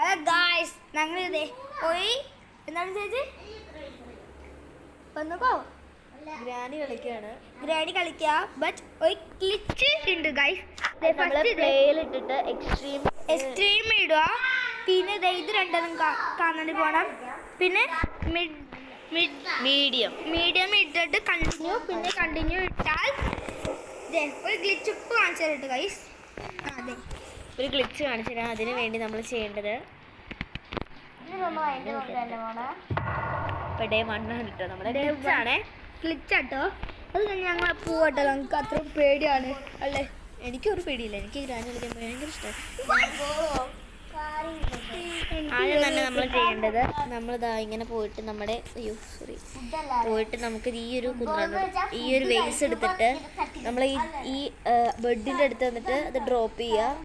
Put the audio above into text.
അതെ ഗായ്സ് ഞങ്ങളിതേ പോയി എന്താണ് ചേച്ചി വന്നപ്പോ ഗ്രാനി കളിക്കാണ്. ഗ്രാനി കളിക്കുക. ബട്ട് ഒരു ക്ലിച്ച് ഉണ്ട് ഗൈസ്. പ്ലേയിലിട്ടിട്ട് എക്സ്ട്രീം ഇടുക. പിന്നെ ഇത് രണ്ടെണ്ണം കാണാൻ പോകണം. പിന്നെ മീഡിയം ഇട്ടിട്ട് കണ്ടിന്യൂ. പിന്നെ കണ്ടിന്യൂ ഇട്ടാൽ ഒരു ഗ്ലിച്ച് ഉപ്പ് കാണിച്ചു തരട്ടെ ഗൈസ്. അതെ ഒരു ഗ്ലിച്ച് കാണിച്ചു തരാം. അതിന് വേണ്ടി നമ്മൾ ചെയ്യേണ്ടത് ഇപ്പോൾ ഡേ 1 കിട്ടോ നമ്മുടെ ക്ലിച്ചാട്ടോ. അത് തന്നെ ഞങ്ങൾ പോവട്ടോ. നമുക്ക് അത്ര പേടിയാണ് അല്ലേ? എനിക്കൊരു പേടിയില്ല. എനിക്ക് ഗ്രാനി കളിക്കാൻ ഭയങ്കര ഇഷ്ടമാണ്. ആദ്യം തന്നെ നമ്മൾ ചെയ്യേണ്ടത് നമ്മളിതാ ഇങ്ങനെ പോയിട്ട് പോയിട്ട് നമുക്ക് ഈ ഒരു വേസ് എടുത്തിട്ട് നമ്മൾ ഈ ബെഡിൻ്റെ അടുത്ത് വന്നിട്ട് അത് ഡ്രോപ്പ് ചെയ്യുക.